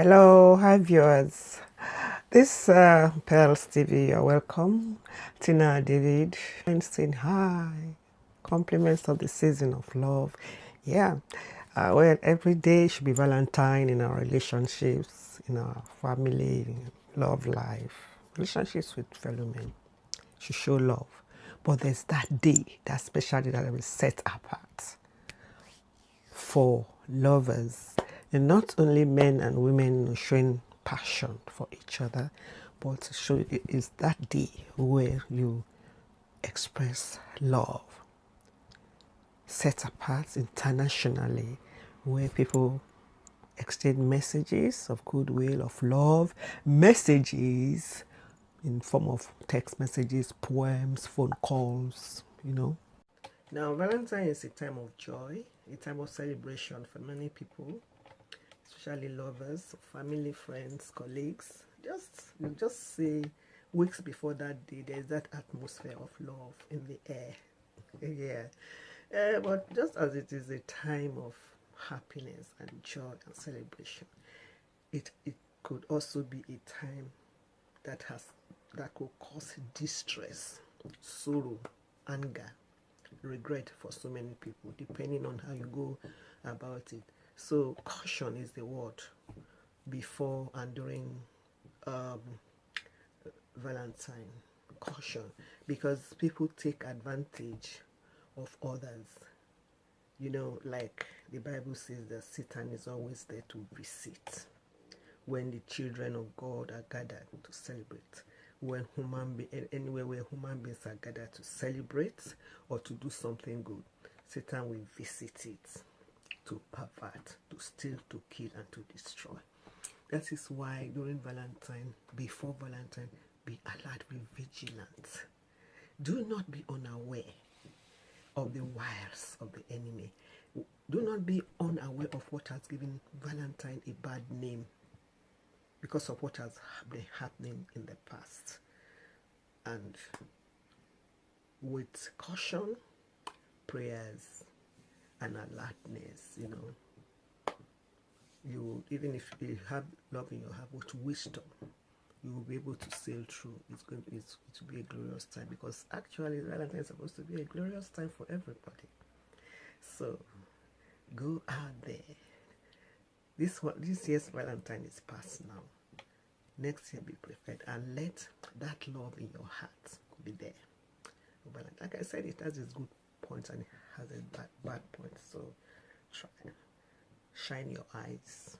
Hello, hi viewers. This Pearls TV, you're welcome. Tina, David, and saying hi. Compliments of the season of love. Yeah, well, every day should be Valentine in our relationships, in our family, love life, relationships with fellow men. Should show love. But there's that day, that special day that will set apart for lovers, and not only men and women showing passion for each other, but show it is that day where you express love, set apart internationally, where people exchange messages of goodwill, of love, messages in form of text messages, poems, phone calls. Now, Valentine is a time of joy, a time of celebration for many people, especially lovers, family, friends, colleagues. Just say weeks before that day, there's that atmosphere of love in the air. Yeah. But just as it is a time of happiness and joy and celebration, it could also be a time that could cause distress, sorrow, anger, regret for so many people, depending on how you go about it. So caution is the word before and during Valentine. Caution, because people take advantage of others. Like the Bible says that Satan is always there to visit when the children of God are gathered to celebrate. When anywhere where human beings are gathered to celebrate or to do something good, Satan will visit it to pervert, to steal, to kill, and to destroy. That is why during Valentine, before Valentine, be alert, be vigilant. Do not be unaware of the wiles of the enemy. Do not be unaware of what has given Valentine a bad name because of what has been happening in the past. And with caution, prayers, and alertness, you, even if you have love in your heart, with wisdom, you will be able to sail through. It will be a glorious time, because actually Valentine is supposed to be a glorious time for everybody. So go out there. This year's Valentine is past now. Next year be prepared, and let that love in your heart be there. Like I said, it has its good points and it has its bad points. So try, shine your eyes.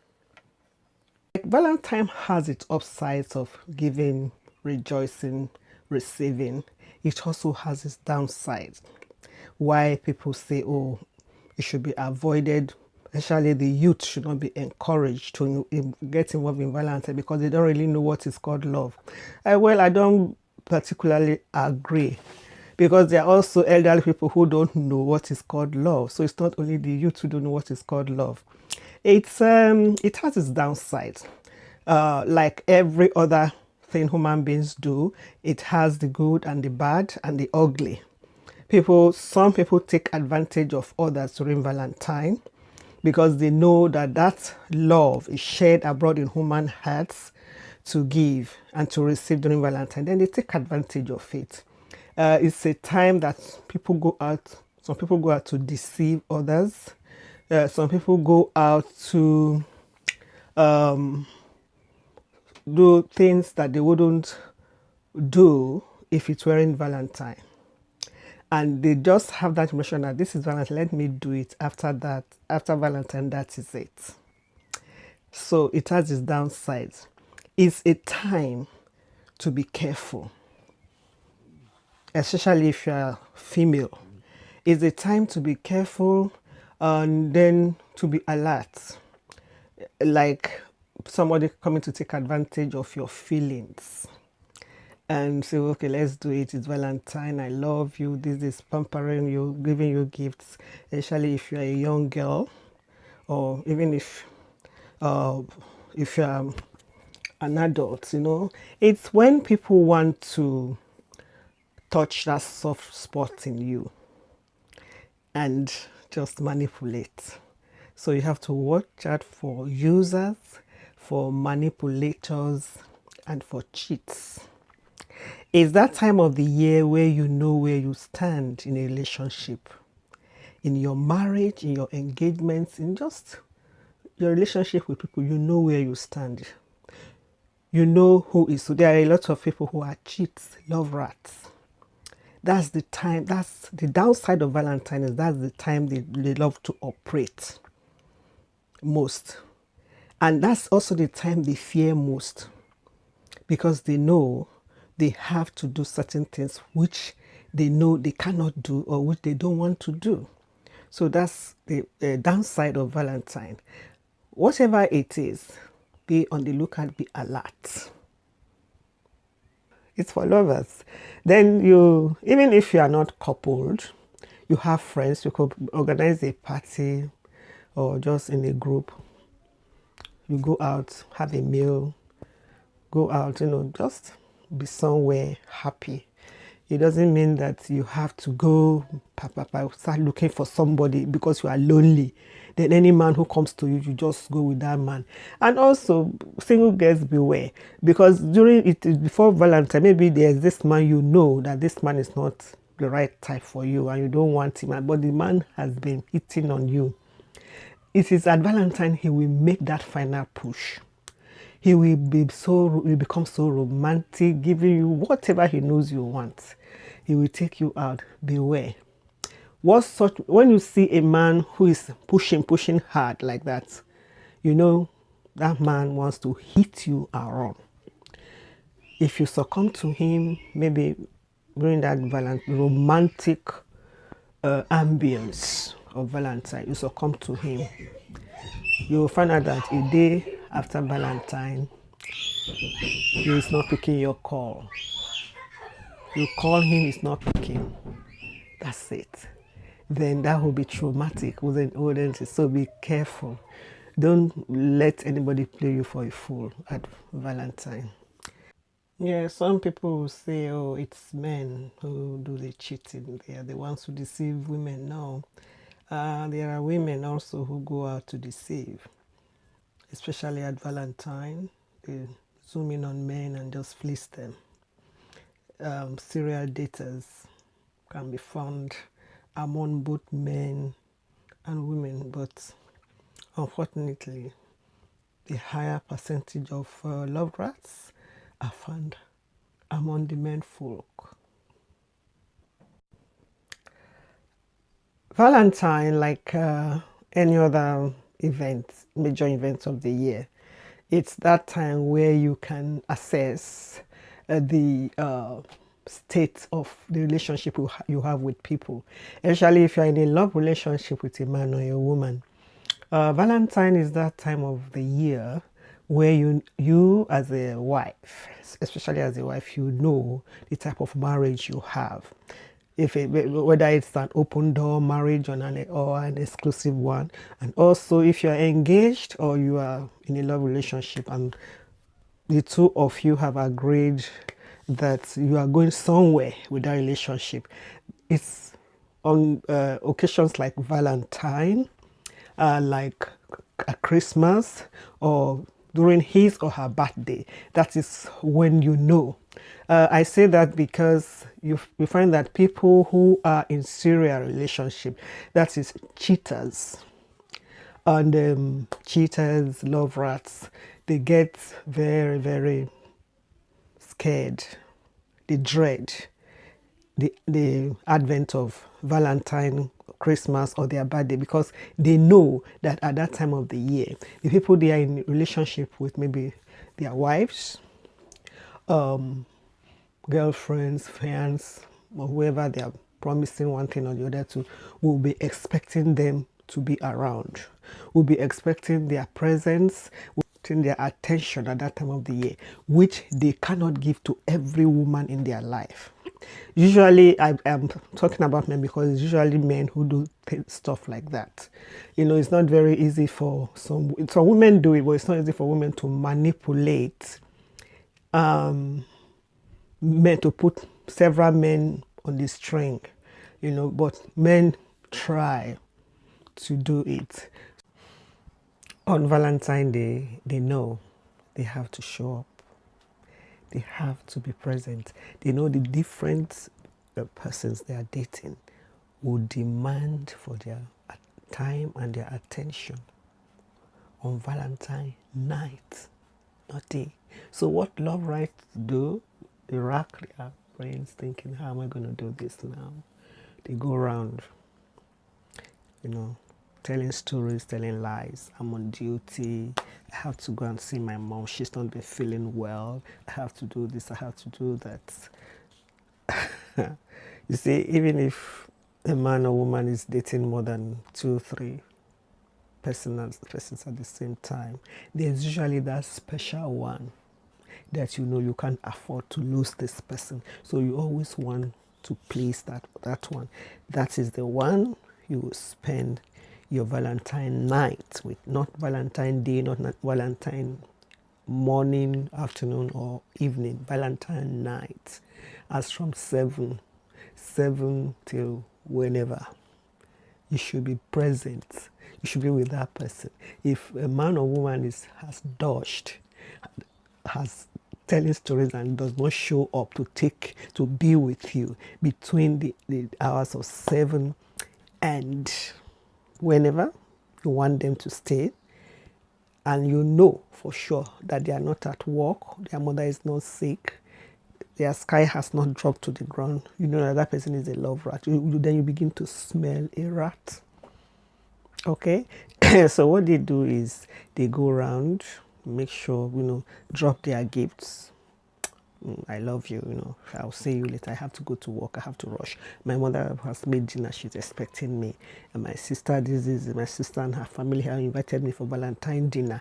Like Valentine has its upsides of giving, rejoicing, receiving. It also has its downsides. Why people say, oh, it should be avoided. Especially the youth should not be encouraged to get involved in Valentine because they don't really know what is called love. Well, I don't particularly agree, because there are also elderly people who don't know what is called love. So it's not only the youth who don't know what is called love. It has its downsides. Like every other thing human beings do, it has the good and the bad and the ugly. Some people take advantage of others during Valentine because they know that love is shared abroad in human hearts to give and to receive during Valentine. Then they take advantage of it. It's a time that people go out. Some people go out to deceive others. Some people go out to do things that they wouldn't do if it weren't Valentine. And they just have that emotion that this is Valentine, let me do it. After Valentine, that is it. So it has its downsides. It's a time to be careful, especially if you're female. It's a time to be careful and then to be alert. Like somebody coming to take advantage of your feelings and say, okay, let's do it. It's Valentine. I love you. This is pampering you, giving you gifts, especially if you're a young girl, or even if you're an adult. It's when people want to touch that soft spot in you and just manipulate. So you have to watch out for users, for manipulators, and for cheats. It's that time of the year where you know where you stand in a relationship, in your marriage, in your engagements, in just your relationship with people. You know where you stand. You know who is. So there are a lot of people who are cheats, love rats. That's the time. That's the downside of Valentine's. That's the time they love to operate most. And that's also the time they fear most, because they know they have to do certain things which they know they cannot do or which they don't want to do. So that's the downside of Valentine. Whatever it is, be on the lookout, be alert. It's for lovers. Then you, even if you are not coupled, you have friends, you could organize a party or just in a group. You go out, have a meal, go out, just be somewhere happy. It doesn't mean that you have to go start looking for somebody because you are lonely. Then any man who comes to you, you just go with that man. And also, single girls beware, because during it before Valentine, maybe there's this man, you know that this man is not the right type for you and you don't want him, but the man has been hitting on you. It is at Valentine he will make that final push. He will become so romantic, giving you whatever he knows you want. He will take you out. Beware. When you see a man who is pushing hard like that, you know that man wants to hit you around. If you succumb to him, maybe during that romantic ambience of Valentine, you succumb to him, you will find out that a day after Valentine, he is not picking your call. You call him, he's not picking. That's it. Then that will be traumatic, wouldn't it? So be careful. Don't let anybody play you for a fool at Valentine. Yeah, some people will say, oh, it's men who do the cheating. They are the ones who deceive women. No. There are women also who go out to deceive, especially at Valentine. They zoom in on men and just fleece them. Serial daters can be found among both men and women, but unfortunately, the higher percentage of love rats are found among the men folk. Valentine, like any other major event of the year, it's that time where you can assess the state of the relationship you have with people, especially if you're in a love relationship with a man or a woman. Valentine is that time of the year where you as a wife, especially as a wife, you know the type of marriage you have. Whether it's an open door marriage or an exclusive one, and also if you're engaged or you are in a love relationship and the two of you have agreed that you are going somewhere with that relationship. It's on occasions like Valentine, like a Christmas, or during his or her birthday. That is when you know. I say that because you find that people who are in serial relationship, that is cheaters, and cheaters, love rats, they get very, very scared. They dread the advent of Valentine, Christmas, or their birthday, because they know that at that time of the year, the people they are in relationship with, maybe their wives, girlfriends, friends, or whoever they are promising one thing or the other to, will be expecting them to be around, will be expecting their presence, their attention at that time of the year, which they cannot give to every woman in their life. Usually, I am talking about men because it's usually men who do stuff like that. It's not very easy for some women do it, but it's not easy for women to manipulate men, to put several men on the string, but men try to do it. On Valentine's Day, they know They have to show up. They have to be present. They know the different persons they are dating will demand for their time and their attention on Valentine night, not day. So what love rights do, they rack their brains thinking, how am I going to do this now? They go around, telling stories, telling lies. I'm on duty. I have to go and see my mom. She's not been feeling well. I have to do this. I have to do that. You see, even if a man or woman is dating more than 2, 3 persons at the same time, there's usually that special one that you can't afford to lose this person. So you always want to please that one. That is the one you will spend your Valentine night with, not Valentine day, not Valentine morning, afternoon, or evening. Valentine night, as from 7 till whenever. You should be present. You should be with that person. If a man or woman has dodged, has telling stories and does not show up to be with you between the hours of 7 and whenever you want them to stay, and you know for sure that they are not at work, their mother is not sick, their sky has not dropped to the ground, you know that person is a love rat. Then you begin to smell a rat. Okay? So what they do is they go around, make sure, drop their gifts. I love you, I'll see you later. I have to go to work. I have to rush. My mother has made dinner. She's expecting me. And my sister and her family have invited me for Valentine dinner.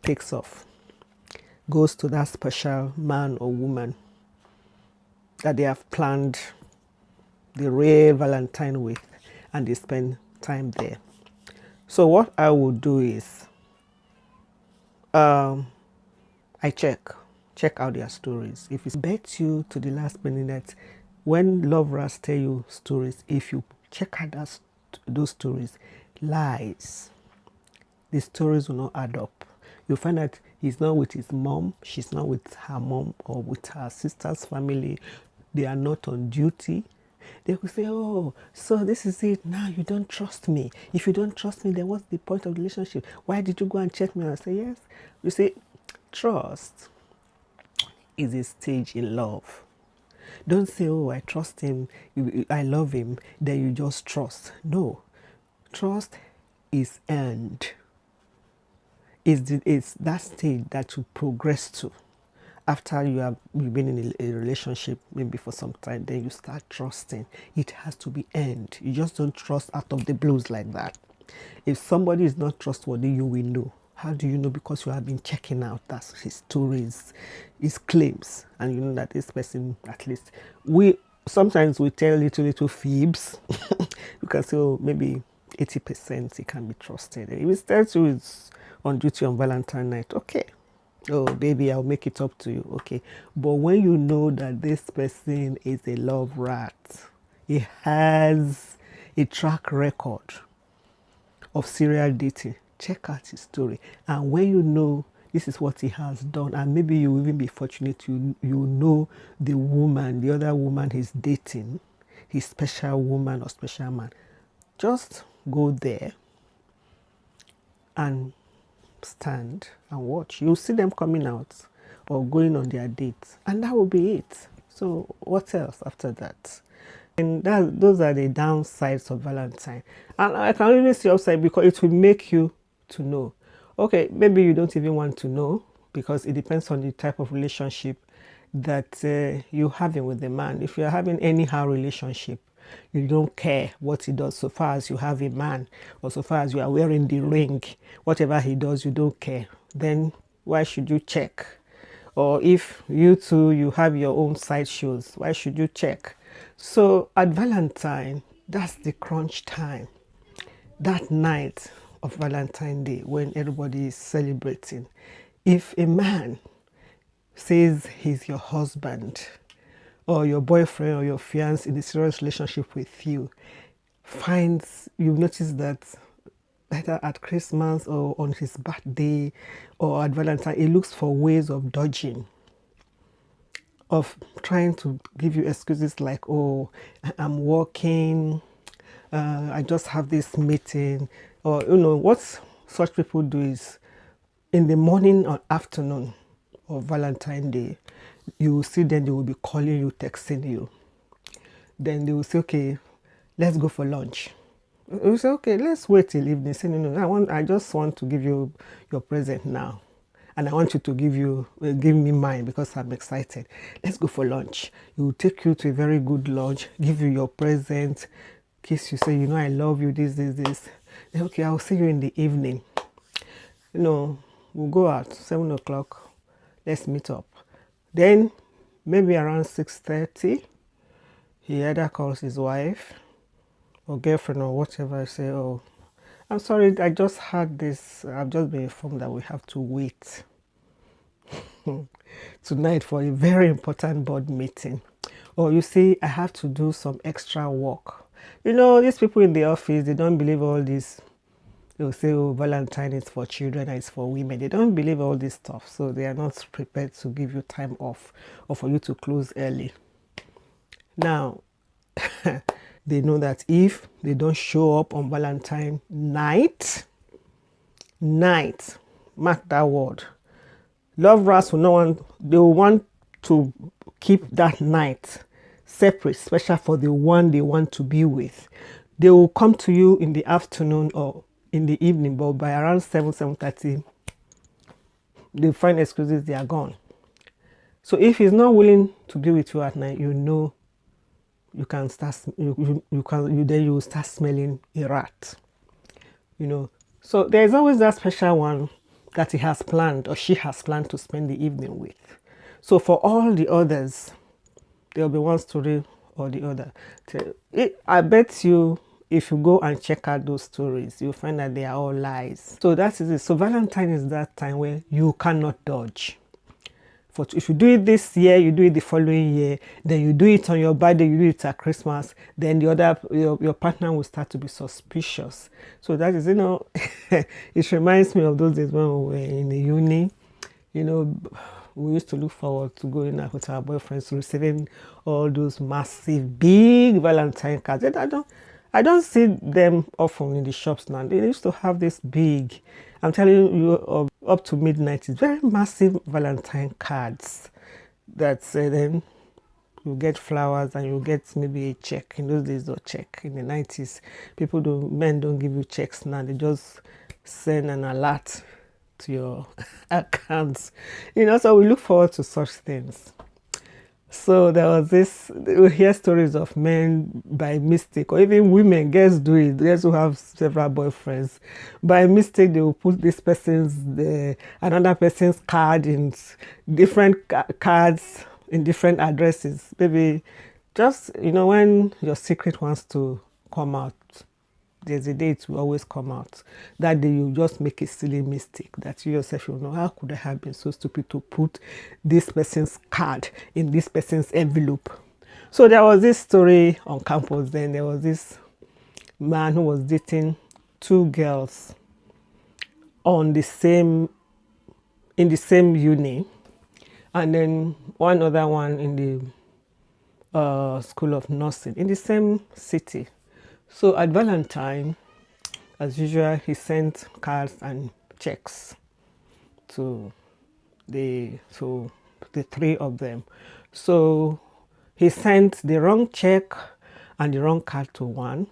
Takes off. Goes to that special man or woman that they have planned the real Valentine with, and they spend time there. So what I would do is I check out their stories. If it's bet you to the last minute that when love rats tell you stories, if you check out those stories, lies, the stories will not add up. You'll find that he's not with his mom, she's not with her mom or with her sister's family. They are not on duty. They will say, oh, so this is it. Now you don't trust me. If you don't trust me, then what's the point of the relationship? Why did you go and check me? And I say, yes. You see, trust is a stage in love. Don't say, oh, I trust him, I love him, then you just trust. No. Trust is earned. It's that stage that you progress to. After you've been in a relationship, maybe for some time, then you start trusting. It has to be earned. You just don't trust out of the blues like that. If somebody is not trustworthy, you will know. How do you know? Because you have been checking out his stories, his claims, and you know that this person, at least, sometimes we tell little fibs. You can say, oh, maybe 80% he can be trusted. If he tells you he's on duty on Valentine night, okay. Oh, baby, I'll make it up to you. Okay. But when you know that this person is a love rat, he has a track record of serial dating, check out his story. And when you know this is what he has done, and maybe you will even be fortunate, you know the other woman he's dating, his special woman or special man, just go there and stand and watch. You'll see them coming out or going on their dates, and that will be it. So what else after that? And those are the downsides of Valentine. And I can only see upside because it will make you to know. Okay, maybe you don't even want to know because it depends on the type of relationship that you're having with the man. If you're having anyhow relationship, you don't care what he does so far as you have a man, or so far as you are wearing the ring, whatever he does, you don't care. Then why should you check? Or if you two, you have your own side shows, why should you check? So at Valentine, that's the crunch time. That night of Valentine's Day when everybody is celebrating. If a man says he's your husband or your boyfriend or your fiancé in a serious relationship with you, you notice that either at Christmas or on his birthday or at Valentine, he looks for ways of dodging, of trying to give you excuses like, oh, I'm working, I just have this meeting. Or, what such people do is in the morning or afternoon of Valentine's Day, you will see them, they will be calling you, texting you. Then they will say, okay, let's go for lunch. You say, okay, let's wait till evening. Say, no, I just want to give you your present now. And I want you to give me mine because I'm excited. Let's go for lunch. He will take you to a very good lunch, give you your present, kiss you, say, I love you, this. Then, okay, I'll see you in the evening. We'll go out, 7 o'clock. Let's meet up. Then, maybe around 6:30, he either calls his wife or girlfriend or whatever, say, oh, I'm sorry, I just had this, I've just been informed that we have to wait tonight for a very important board meeting. Or you see, I have to do some extra work. These people in the office, they don't believe all this. They'll say, oh, Valentine is for children and it's for women. They don't believe all this stuff. So they are not prepared to give you time off or for you to close early. Now, they know that if they don't show up on Valentine night, mark that word, lovers will not want, they will want to keep that night separate, special for the one they want to be with. They will come to you in the afternoon or in the evening, but by around 7:30, they find excuses, they are gone. So if he's not willing to be with you at night, you can start, then you will start smelling a rat. So there's always that special one that he has planned or she has planned to spend the evening with. So for all the others, there'll be one story or the other. I bet you, if you go and check out those stories, you'll find that they are all lies. So that is it. So Valentine is that time where you cannot dodge. If you do it this year, you do it the following year, then you do it on your birthday, you do it at Christmas, then your partner will start to be suspicious. So that is, it reminds me of those days when we were in the uni. We used to look forward to going out with our boyfriends, receiving all those massive, big Valentine cards. I don't see them often in the shops now. They used to have this big, I'm telling you, up to midnight, it's very massive Valentine cards that then you get flowers and you get maybe a check. In those days, or check. In the 90s, men don't give you checks now. They just send an alert to your accounts. So we look forward to such things. So there was this, we hear stories of men by mistake, or even women, girls do it, girls who have several boyfriends. By mistake, they will put another person's card in different cards in different addresses. Maybe just, when your secret wants to come out, there's a day it will always come out. That day you just make a silly mistake that you yourself, how could I have been so stupid to put this person's card in this person's envelope? So there was this story on campus then. There was this man who was dating two girls in the same uni, and then one other one in the school of nursing in the same city. So at Valentine, as usual, he sent cards and checks to the three of them. So he sent the wrong check and the wrong card to one.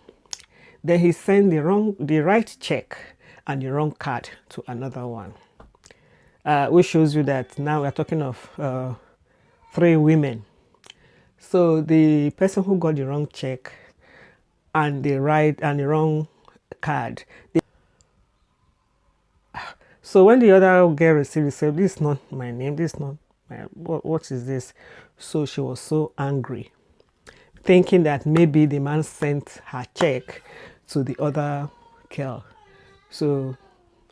Then he sent the right check and the wrong card to another one. Which shows you that now we're talking of 3 women. So the person who got the wrong check and the wrong card. So when the other girl received it, said, "This is not my name. This is not my, what is this?" So she was so angry, thinking that maybe the man sent her check to the other girl. So,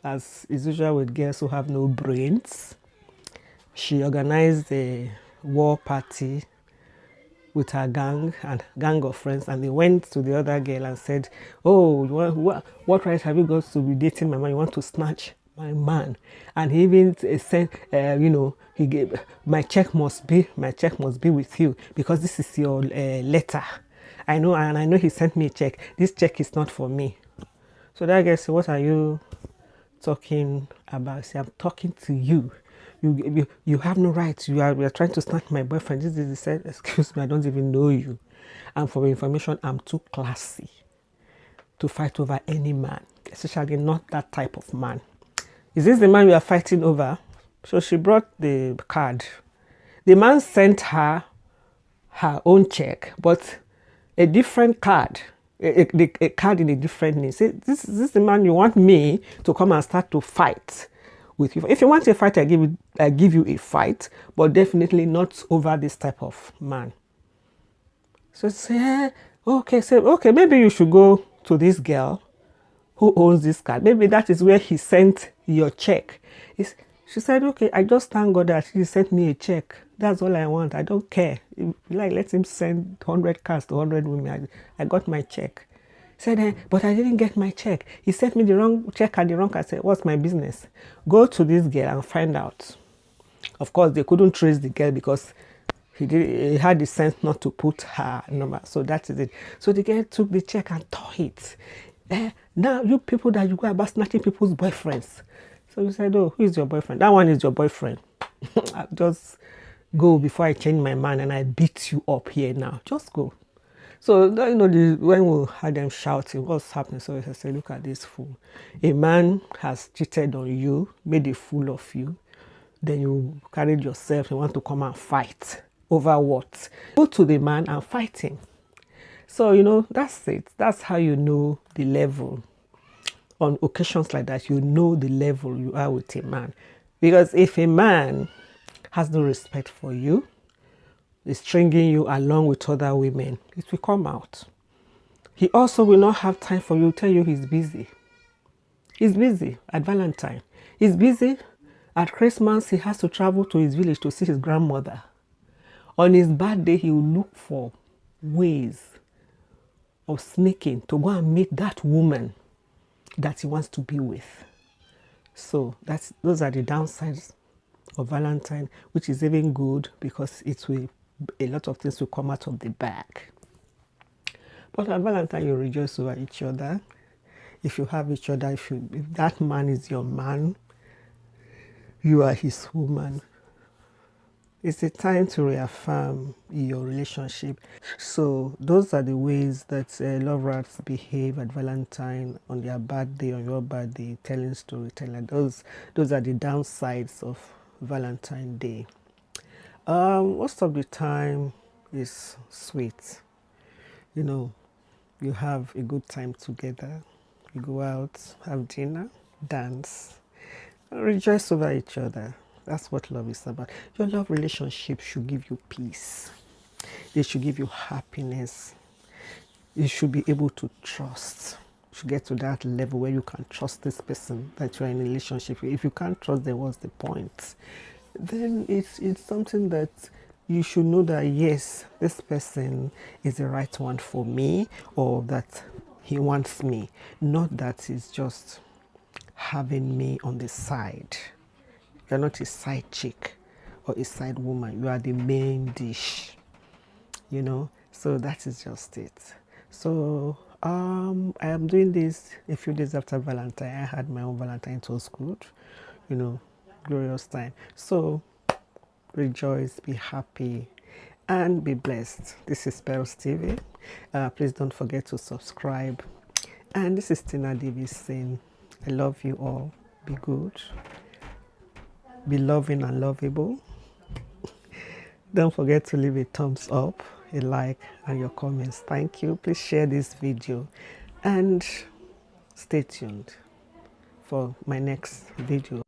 as is usual with girls who have no brains, she organized a war party with her gang of friends, and they went to the other girl and said, oh, what right have you got to be dating my man? You want to snatch my man? And he even said, he gave, my check must be with you, because this is your letter. I know, and I know he sent me a check. This check is not for me. So that guy said, what are you talking about? Say, I'm talking to you. You have no right. You are trying to snatch my boyfriend. This is, he said, excuse me, I don't even know you. And for information, I'm too classy to fight over any man, especially not that type of man. Is this the man we are fighting over? So she brought the card. The man sent her own check, but a different card. A card in a different name. Say, this is the man you want me to come and start to fight with you. If you want a fight, I give you a fight, but definitely not over this type of man. So say, okay, maybe you should go to this girl who owns this card. Maybe that is where he sent your check. She said, okay, I just thank God that he sent me a check. That's all I want. I don't care. If, like, let him send 100 cards to 100 women. I got my check. He said, but I didn't get my check. He sent me the wrong check and the wrong card. I said, what's my business? Go to this girl and find out. Of course, they couldn't trace the girl because he had the sense not to put her number. So that is it. So the girl took the check and tore it. Now you people that you go about snatching people's boyfriends. So you said, oh, who is your boyfriend? That one is your boyfriend. I'll just go before I change my mind and I beat you up here now. Just go. So, when we had them shouting, what's happening? So I said, look at this fool. A man has cheated on you, made a fool of you. Then you carried yourself, you want to come and fight. Over what? Go to the man and fight him. So, that's it. That's how you know the level. On occasions like that, you know the level you are with a man. Because if a man has no respect for you, is stringing you along with other women, it will come out. He also will not have time for you, tell you he's busy. He's busy at Valentine. He's busy at Christmas. He has to travel to his village to see his grandmother. On his birthday, he will look for ways of sneaking to go and meet that woman that he wants to be with. So those are the downsides of Valentine, which is even good because a lot of things will come out of the bag. But at Valentine, you rejoice over each other. If you have each other, if that man is your man, you are his woman. It's a time to reaffirm your relationship. So those are the ways that lovers behave at Valentine, on their birthday, on your birthday, telling storytelling. Those are the downsides of Valentine's Day. Most of the time is sweet. You have a good time together. You go out, have dinner, dance, rejoice over each other. That's what love is about. Your love relationship should give you peace. They should give you happiness. You should be able to trust. You should get to that level where you can trust this person that you're in a relationship with. If you can't trust them, what's the point? Then it's something that you should know that, yes, this person is the right one for me, or that he wants me. Not that he's just having me on the side. You're not a side chick or a side woman. You are the main dish, So that is just it. So I am doing this a few days after Valentine. I had my own Valentine. It was good, glorious time. So rejoice, be happy, and be blessed. This is Pearls TV. Please don't forget to subscribe. And this is Tina Davis saying, I love you all. Be good. Be loving and lovable. Don't forget to leave a thumbs up, a like, and your comments. Thank you. Please share this video and stay tuned for my next video.